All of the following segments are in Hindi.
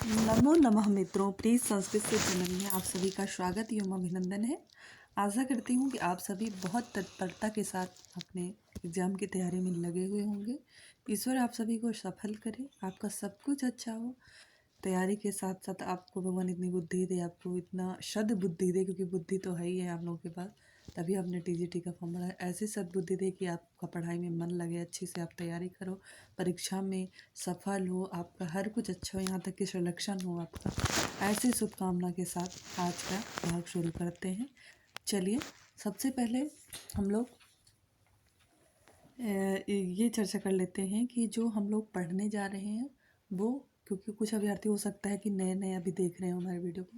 नमो नमः मित्रों, प्लीज संस्कृत से चैनल में आप सभी का स्वागत एवं अभिनंदन है। आशा करती हूँ कि आप सभी बहुत तत्परता के साथ अपने एग्जाम की तैयारी में लगे हुए होंगे। ईश्वर आप सभी को सफल करे, आपका सब कुछ अच्छा हो। तैयारी के साथ साथ आपको भगवान इतनी बुद्धि दे, आपको इतना सद्बुद्धि दे, क्योंकि बुद्धि तो है ही है आप लोगों के पास, तभी आपने टीजीटी का फॉर्म भरा है। ऐसी सद्बुद्धि दे कि आपका पढ़ाई में मन लगे, अच्छे से आप तैयारी करो, परीक्षा में सफल हो, आपका हर कुछ अच्छा हो, यहाँ तक कि सिलेक्शन हो आपका। ऐसी शुभकामना के साथ आज का भाग शुरू करते हैं। चलिए, सबसे पहले हम लोग ये चर्चा कर लेते हैं कि जो हम लोग पढ़ने जा रहे हैं वो, क्योंकि कुछ अभ्यर्थी हो सकता है कि नए नए अभी देख रहे हैं हमारे वीडियो को,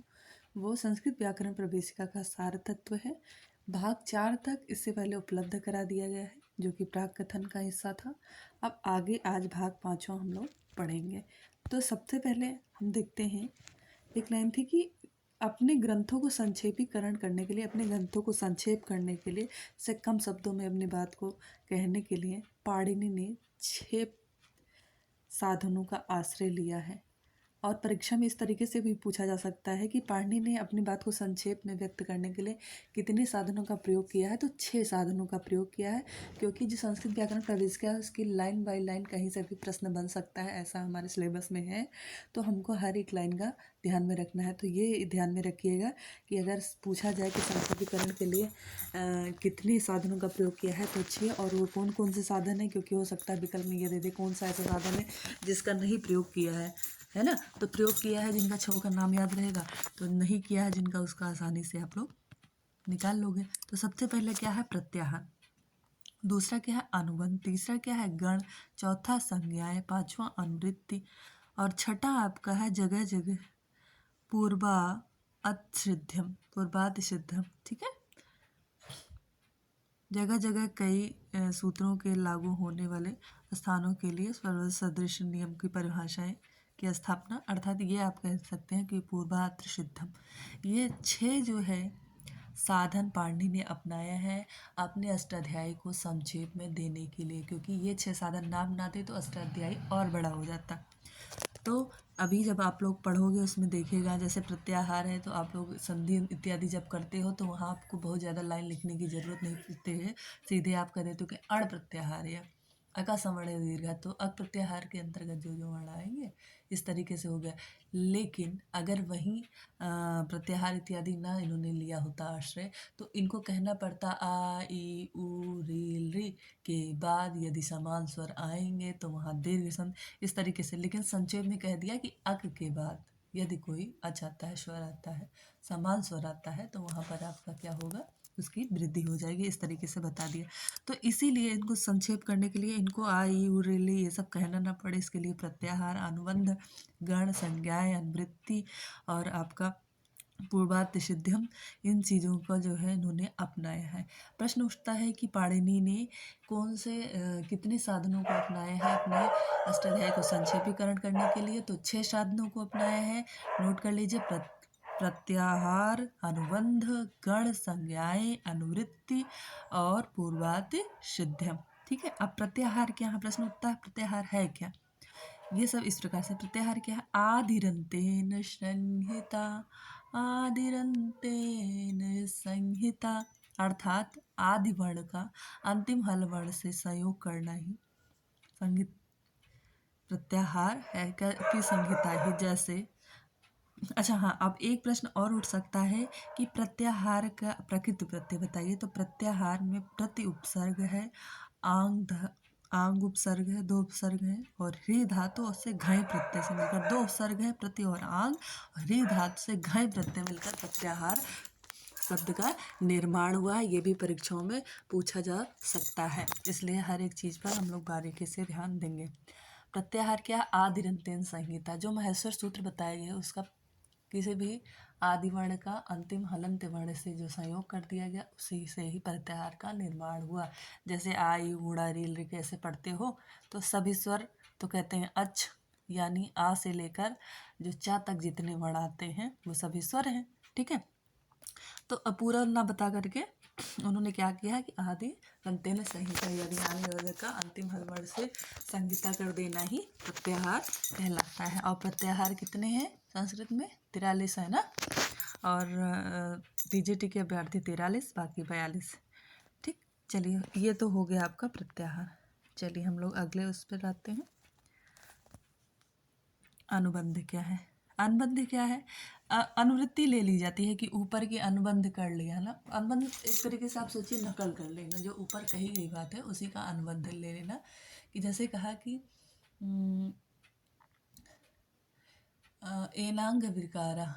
वो संस्कृत व्याकरण प्रवेशिका का सार तत्व है। भाग 4 तक इससे पहले उपलब्ध करा दिया गया है, जो कि प्राक कथन का हिस्सा था। अब आगे आज भाग 5वां हम लोग पढ़ेंगे। तो सबसे पहले हम देखते हैं, एक लाइन थी कि अपने ग्रंथों को संक्षेपीकरण करने के लिए, अपने ग्रंथों को संक्षेप करने के लिए, से कम शब्दों में अपनी बात को कहने के लिए पाणिनि ने 6 साधनों का आश्रय लिया है। और परीक्षा में इस तरीके से भी पूछा जा सकता है कि पाणिनि ने अपनी बात को संक्षेप में व्यक्त करने के लिए कितने साधनों का प्रयोग किया है, तो 6 साधनों का प्रयोग किया है। क्योंकि जो संस्कृत व्याकरण प्रवेशिका है उसकी लाइन बाय लाइन कहीं से भी प्रश्न बन सकता है, ऐसा हमारे सिलेबस में है। तो हमको हर एक लाइन का ध्यान में रखना है। तो ये ध्यान में रखिएगा कि अगर पूछा जाए कि संक्षेपीकरण के लिए कितने साधनों का प्रयोग किया है तो 6, और वो कौन कौन से साधन है, क्योंकि हो सकता है विकल्प में ये दे दे कौन सा ऐसा साधन है जिसका नहीं प्रयोग किया है ना। तो प्रयोग किया है जिनका 6 का नाम याद रहेगा, तो नहीं किया है जिनका उसका आसानी से आप लोग निकाल लोगे। तो सबसे पहले क्या है प्रत्याहार, दूसरा क्या है अनुबंध, तीसरा क्या है गण, चौथा संज्ञाएं, पांचवा अनुवृत्ति, और छठा आपका है जगह जगह पूर्वातिसिद्धम, पूर्वातिसिद्धम। ठीक है, जगह जगह कई सूत्रों के लागू होने वाले स्थानों के लिए सर्वसदृश सदृश नियम की परिभाषाएं की स्थापना, अर्थात ये आप कह सकते हैं कि पूर्वातिसिद्धम। ये 6 जो है साधन पाणिनि ने अपनाया है अपने अष्टाध्यायी को संक्षेप में देने के लिए, क्योंकि ये 6 साधन नाम ना दे तो अष्टाध्यायी और बड़ा हो जाता। तो अभी जब आप लोग पढ़ोगे उसमें देखिएगा, जैसे प्रत्याहार है तो आप लोग संधि इत्यादि जब करते हो तो वहाँ आपको बहुत ज़्यादा लाइन लिखने की ज़रूरत नहीं पड़ती है। सीधे आप कह देते हो कि अण प्रत्याहार या अका सवर्ण दीर्घ, तो अक प्रत्याहार के अंतर्गत जो जो वर्ण आएंगे इस तरीके से हो गया। लेकिन अगर वहीं प्रत्याहार इत्यादि ना इन्होंने लिया होता आश्रय, तो इनको कहना पड़ता आ ई उ री री के बाद यदि समान स्वर आएंगे तो वहाँ दीर्घ संध, इस तरीके से। लेकिन संक्षेप में कह दिया कि अक के बाद यदि कोई अच आता है, स्वर आता है, समान स्वर आता है, तो वहाँ पर आपका क्या होगा, उसकी वृद्धि हो जाएगी, इस तरीके से बता दिया। तो इसीलिए इनको संक्षेप करने के लिए इनको आ ई उ रे ली ये सब कहना ना पड़े, इसके लिए प्रत्याहार, अनुबंध, गण, संज्ञाएं, अनुवृत्ति और आपका पूर्वातिसिद्धम, इन चीज़ों का जो है इन्होंने अपनाया है। प्रश्न उठता है कि पाणिनि ने कौन से कितने साधनों को अपनाया है अपने अष्टाध्यायी को संक्षेपीकरण करने के लिए, तो 6 साधनों को अपनाया है। नोट कर लीजिए, प्रत्याहार, अनुबंध, गण, संज्ञाएं, अनुवृत्ति और पूर्वातिसिद्धम। ठीक है, अब प्रत्याहार क्या है, प्रश्न उठता है प्रत्याहार है क्या। ये सब इस प्रकार से प्रत्याहार क्या है, आदिरंतेन संहिता, आदिरंतेन संहिता, अर्थात आदि वर्ण का अंतिम हल वर्ण से संयोग करना ही संहित प्रत्याहार है की संहिता ही। जैसे अच्छा हाँ, अब एक प्रश्न और उठ सकता है कि प्रत्याहार का प्रकृति प्रत्यय बताइए। तो प्रत्याहार में प्रति उपसर्ग है, आंग उपसर्ग है, 2 उपसर्ग है, और ह्री धातु और से घय प्रत्यय से मिलकर 2 उपसर्ग है, प्रति और आंग, और ह्री धातु से घय प्रत्यय मिलकर प्रत्याहार शब्द का निर्माण हुआ है। ये भी परीक्षाओं में पूछा जा सकता है, इसलिए हर एक चीज़ पर हम लोग बारीकी से ध्यान देंगे। प्रत्याहार क्या, आदिरंतेन संहिता, जो महेश्वर सूत्र बताया गया उसका किसी भी आदि वर्ण का अंतिम हलंत वर्ण से जो संयोग कर दिया गया उसी से ही प्रत्याहार का निर्माण हुआ। जैसे आई ऊड़ा रील री कैसे पढ़ते हो, तो सभी स्वर तो कहते हैं अच, यानी आ से लेकर जो चा तक जितने वर्ण आते हैं वो सभी स्वर हैं। ठीक है, तो अब पूरा ना बता करके उन्होंने क्या किया कि आदि अंत्येन संहिता यानी आने वाले का अंतिम हलवड़ से संहिता कर देना ही प्रत्याहार कहलाता है। और प्रत्याहार कितने हैं संस्कृत में? 43 है ना। और पीजीटी के अभ्यर्थी 43, बाकी 42। ठीक, चलिए ये तो हो गया आपका प्रत्याहार। चलिए हम लोग अगले उस पर आते हैं। अनुबंध क्या है? अनुबंध क्या है? अनुवृत्ति ले ली जाती है कि ऊपर की अनुबंध कर लिया ना। अनुबंध एक तरीके से आप सोचिए नकल कर लेना, जो ऊपर कही गई बात है उसी का अनुबंध ले लेना। कि जैसे कहा कि एनांग विकारा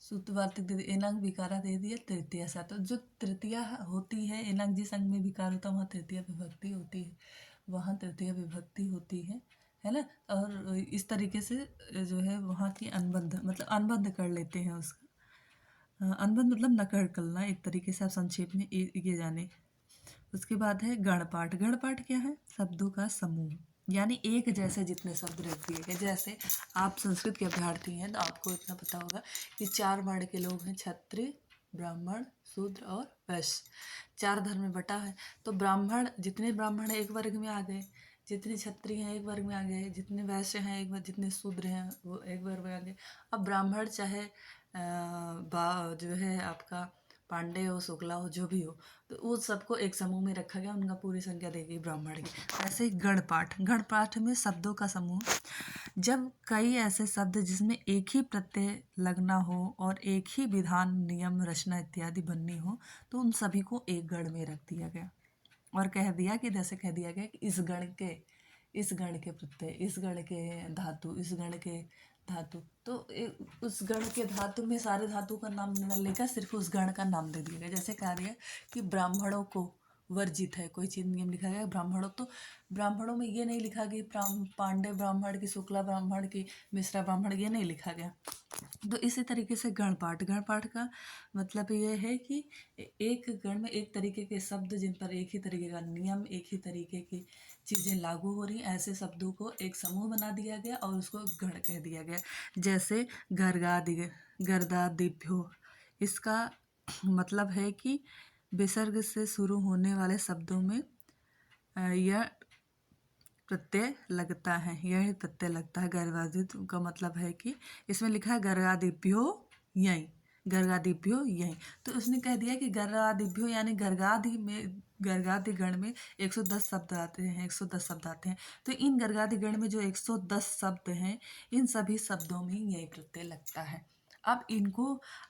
सूत्रवार्तिक दे एनांग विकारा दे दिया तृतीया सा। तो जो तृतीया होती है, एनांग जिस अंग में विकार होता है वहाँ तृतीया विभक्ति होती है, वहाँ तृतीया विभक्ति होती है ना। और इस तरीके से जो है वहाँ की अनुबंध मतलब अनुबंध कर लेते हैं उसका। अनुबंध मतलब नकल करना एक तरीके से, आप संक्षेप में ये जाने। उसके बाद है गणपाठ। गणपाठ क्या है? शब्दों का समूह, यानी एक जैसे जितने शब्द रख दिए गए। जैसे आप संस्कृत के अभ्यर्थी हैं तो आपको इतना पता होगा कि 4 वर्ण के लोग हैं, क्षत्रिय, ब्राह्मण, शूद्र और वैश्य। 4 धर्म में बटा है। तो ब्राह्मण, जितने ब्राह्मण हैं एक वर्ग में आ गए, जितने क्षत्रिय हैं एक वर्ग में आ गए, जितने वैश्य हैं एक वर्ग, जितने शूद्र हैं वो एक वर्ग में आ गए। अब ब्राह्मण चाहे जो है आपका पांडे हो, शुक्ला हो, जो भी हो, तो उस सबको एक समूह में रखा गया, उनका पूरी संख्या देगी ब्राह्मण की। ऐसे ही गणपाठ। गणपाठ में शब्दों का समूह, जब कई ऐसे शब्द जिसमें एक ही प्रत्यय लगना हो और एक ही विधान, नियम, रचना इत्यादि बननी हो, तो उन सभी को एक गण में रख दिया गया और कह दिया कि जैसे कह दिया गया कि इस गण के प्रत्यय, इस गण के धातु, इस गण के धातु। तो उस गण के धातु में सारे धातु का नाम न लेकर सिर्फ उस गण का नाम दे दिया गया। जैसे कहा गया कि ब्राह्मणों को वर्जित है, कोई चीज़ नियम लिखा गया ब्राह्मणों, तो ब्राह्मणों में ये नहीं लिखा गया पांडे ब्राह्मण की, शुक्ला ब्राह्मण की, मिश्रा ब्राह्मण, ये नहीं लिखा गया। तो इसी तरीके से गणपाठ। गणपाठ का मतलब ये है कि एक गण में एक तरीके के शब्द जिन पर एक ही तरीके का नियम, एक ही तरीके की चीज़ें लागू हो रही, ऐसे शब्दों को एक समूह बना दिया गया और उसको गण कह दिया गया। जैसे गर्दादिभ्यो, इसका मतलब है कि विसर्ग से शुरू होने वाले शब्दों में यह प्रत्यय लगता है, यह प्रत्यय लगता है। गर्गादित का मतलब है कि इसमें लिखा है गर्गादिभ्यो यहीं, गर्गादिभ्यो यहीं। तो उसने कह दिया कि गर्गादिभ्यो यानी गर्गादि में, गर्गादि गण में 110 शब्द आते हैं, 110 शब्द आते हैं। तो इन गर्गादि गण में जो 110 शब्द हैं, इन सभी शब्दों में यही प्रत्यय लगता है। अब इनको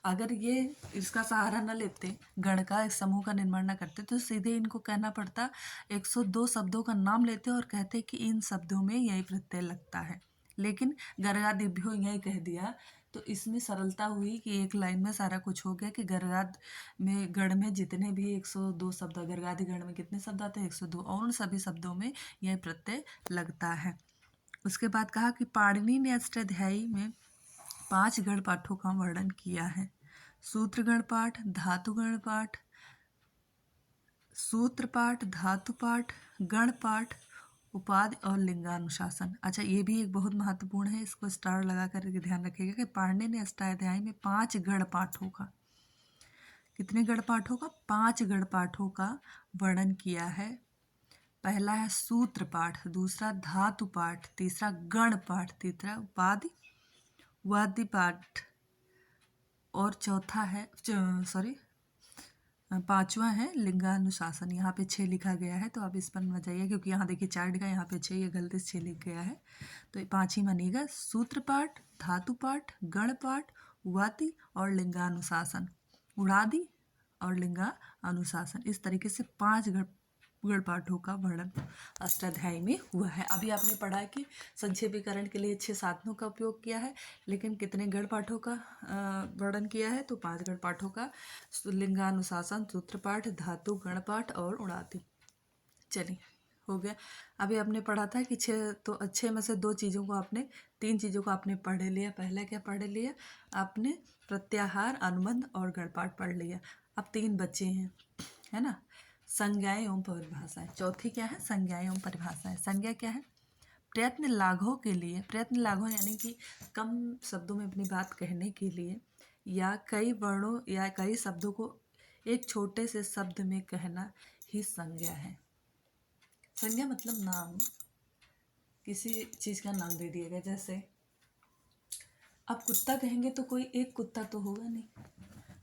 अगर ये इसका सहारा न लेते, गण का एक समूह का निर्माण न करते, तो सीधे इनको कहना पड़ता 102 शब्दों का नाम लेते और कहते कि इन शब्दों में यही प्रत्यय लगता है। लेकिन गर्गादिभ्यो यही कह दिया, तो इसमें सरलता हुई कि एक लाइन में सारा कुछ हो गया कि गर्गाद में गण में जितने भी 102 शब्द, गर्गादि गण में कितने शब्द आते हैं? 102, और उन सभी शब्दों में यह प्रत्यय लगता है। उसके बाद कहा कि पाणिनि ने अष्टाध्यायी में 5 गण पाठों का वर्णन किया है। सूत्र गण पाठ, धातु गण पाठ, सूत्र पाठ, धातु पाठ, गण पाठ, उपाधि और लिंगानुशासन। अच्छा, ये भी एक बहुत महत्वपूर्ण है, इसको स्टार लगा कर ध्यान रखिएगा कि पाणिनि ने अष्टाध्यायी में 5 गण पाठों का, कितने गण पाठों का? 5 गण पाठों का वर्णन किया है। पहला है सूत्र पाठ, दूसरा धातु पाठ, तीसरा गण पाठ, तीसरा उपाधि वाद्य पाठ, और चौथा है पांचवा है लिंगानुशासन। यहाँ पे 6 लिखा गया है, तो आप इस पर मत जाइए क्योंकि यहाँ देखिए 4 लिखा है, यहाँ पे 6, ये गलती से 6 लिख गया है। तो ये 5 ही मानिएगा, सूत्र पाठ, धातु पाठ, गण पाठ, वाति और लिंगानुशासन, उड़ादि और लिंगानुशासन। इस तरीके से 5 गण पाठों का वर्णन अष्टाध्यायी में हुआ है। अभी आपने पढ़ा कि संक्षेपीकरण के लिए 6 साधनों का उपयोग किया है, लेकिन कितने गण पाठों का वर्णन किया है? तो 5 गण पाठों का, लिंगानुशासन, सूत्रपाठ, धातु, गण पाठ और उड़ाती। चलिए हो गया। अभी आपने पढ़ा था कि 6 में से 2 चीज़ों को आपने, 3 चीज़ों को आपने पढ़ लिया। पहला क्या पढ़ लिया आपने? प्रत्याहार, अनुबंध और गणपाठ पढ़ लिया। अब 3 बच्चे हैं, है ना। संज्ञाएं एवं परिभाषाएं। चौथी क्या है? संज्ञाएं एवं परिभाषाएं। संज्ञा क्या है? प्रयत्न लाघव के लिए, प्रयत्न लाघव यानी कि कम शब्दों में अपनी बात कहने के लिए, या कई वर्णों या कई शब्दों को एक छोटे से शब्द में कहना ही संज्ञा है। संज्ञा मतलब नाम, किसी चीज़ का नाम दे दिया गया। जैसे आप कुत्ता कहेंगे तो कोई एक कुत्ता तो होगा नहीं,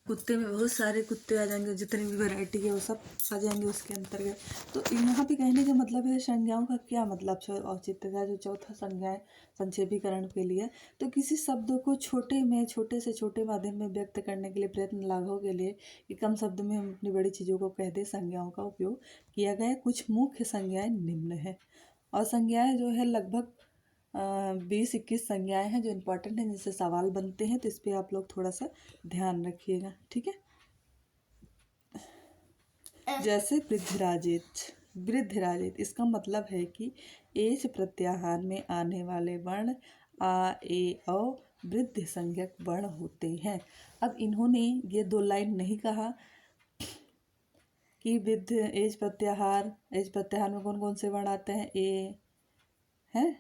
कुत्ते में बहुत सारे कुत्ते आ जाएंगे, जितनी भी वैरायटी है वो सब आ जाएंगे उसके अंतर्गत। तो यहाँ पे कहने का मतलब है संज्ञाओं का क्या मतलब, औचित्य का जो चौथा संज्ञा है संक्षेपीकरण के लिए, तो किसी शब्द को छोटे से छोटे माध्यम में व्यक्त करने के लिए, प्रयत्न लाघव के लिए कि कम शब्द में हम अपनी बड़ी चीज़ों को कह दे, संज्ञाओं का उपयोग किया गया है। कुछ मुख्य संज्ञाएं निम्न है, और संज्ञाएं जो है लगभग 20-21 संज्ञाएं हैं जो इम्पोर्टेंट हैं, जिससे सवाल बनते हैं, तो इस पर आप लोग थोड़ा सा ध्यान रखिएगा, ठीक है। जैसे वृद्धिराजेच, वृद्धिराजेत इसका मतलब है कि एच प्रत्याहार में आने वाले वर्ण आ, ए, औ वृद्धि संज्ञक वर्ण होते हैं। अब इन्होंने ये 2 लाइन नहीं कहा कि वृद्ध एच प्रत्याहार में कौन कौन से वर्ण आते हैं, ए है,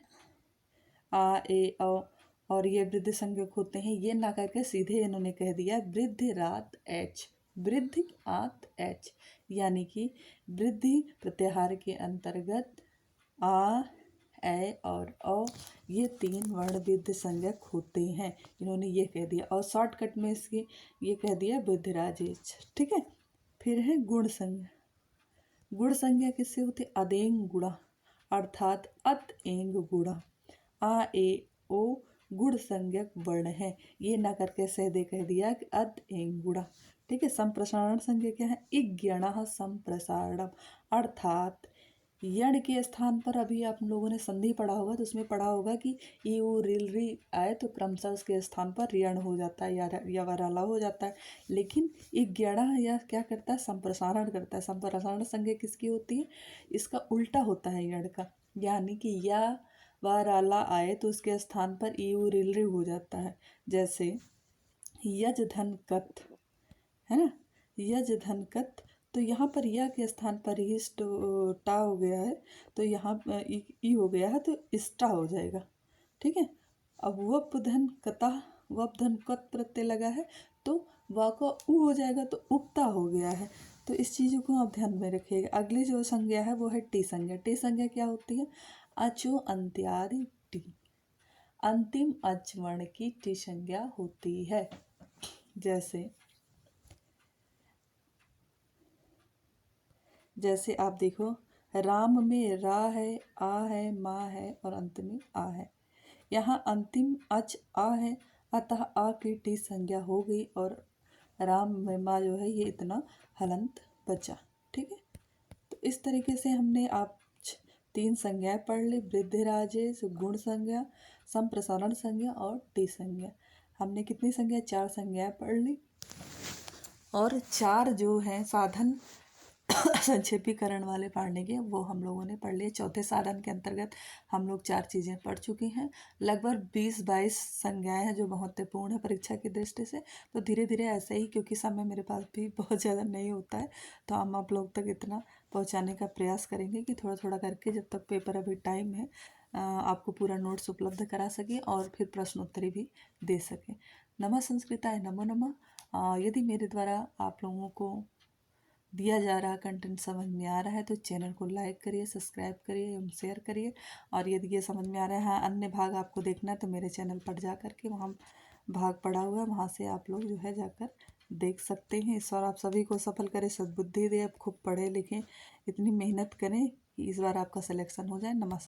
आ, ए, औ, और ये वृद्धि संज्ञक होते हैं, ये ना करके सीधे इन्होंने कह दिया वृद्धि रात एच, वृद्धि आत एच, यानी कि वृद्धि प्रत्याहार के अंतर्गत आ, ए और औ ये 3 वर्ण वृद्धि संज्ञक होते हैं, इन्होंने ये कह दिया। और शॉर्टकट में इसकी ये कह दिया वृद्धिराजेच, ठीक है। फिर है गुण संज्ञा। गुण संज्ञा किससे होती है, अदेंग गुणा, अर्थात अत एंग गुणा, आ, ए, ओ गुण संज्ञक वर्ण है, ये ना करके सहदे कह दिया कि अत एंग गुणा, ठीक है। संप्रसारण संज्ञा क्या है, इज्ञणः संप्रसारणम, अर्थात यण के स्थान पर अभी आप लोगों ने संधि पढ़ा होगा, तो उसमें पढ़ा होगा कि ई उ रिल री आए तो क्रमशः उसके स्थान पर यण हो जाता है या वराला हो जाता है, लेकिन इज्ञणः यह क्या करता है, संप्रसारण करता है। संप्रसारण संज्ञा किसकी होती है, इसका उल्टा होता है यण का, यानी कि या वराला आए तो उसके स्थान पर ई उ रिल री हो जाता है। जैसे यज धन कथ है ना, यज धन कथ, तो यहाँ पर यह के स्थान पर ही टा हो गया है, तो यहाँ ई हो गया है तो इष्टा हो जाएगा, ठीक है। अब वप धन कता, वप धन कत प्रत्यय लगा है तो वा का उ हो जाएगा, तो उक्ता हो गया है। तो इस चीज़ को आप ध्यान में रखिएगा। अगली जो संज्ञा है वो है टी संज्ञा। टी संज्ञा क्या होती है, अचो अंत्यादि टी, अंतिम अच वर्ण की टी संज्ञा होती है। जैसे आप देखो, राम में रा है, आ है, माँ है और अंत में आ है, यहाँ अंतिम अच आ है, अतः आ की टी संज्ञा हो गई और राम में माँ जो है ये इतना हलंत बचा, ठीक है। तो इस तरीके से हमने आप 3 संज्ञाएं पढ़ ली, वृद्धिराजेश, गुण संज्ञा, संप्रसारण संज्ञा और टी संज्ञा। हमने कितनी संज्ञा, 4 संज्ञाएं पढ़ ली, और 4 जो हैं साधन संक्षेपीकरण वाले पढ़ने के वो हम लोगों ने पढ़ लिए। चौथे साधन के अंतर्गत हम लोग 4 चीज़ें पढ़ चुके हैं। लगभग 20-22 संज्ञाएं हैं जो महत्वपूर्ण है परीक्षा की दृष्टि से। तो धीरे धीरे ऐसे ही, क्योंकि समय मेरे पास भी बहुत ज़्यादा नहीं होता है, तो हम आप लोग तक इतना पहुँचाने का प्रयास करेंगे कि थोड़ा थोड़ा करके, जब तक पेपर अभी टाइम है, आपको पूरा नोट्स उपलब्ध करा सके और फिर प्रश्नोत्तरी भी दे सके। नमः संस्कृताय नमो नमः। यदि मेरे द्वारा आप लोगों को दिया जा रहा कंटेंट समझ में आ रहा है तो चैनल को लाइक करिए, सब्सक्राइब करिए एवं शेयर करिए। और यदि ये समझ में आ रहा है, हाँ अन्य भाग आपको देखना है, तो मेरे चैनल पर जा कर के वहाँ भाग पड़ा हुआ है, वहाँ से आप लोग जो है जाकर देख सकते हैं। ईश्वर आप सभी को सफल करें, सद्बुद्धि दे, अब खूब पढ़ें लिखें, इतनी मेहनत करें कि इस बार आपका सिलेक्शन हो जाए। नमस्कार।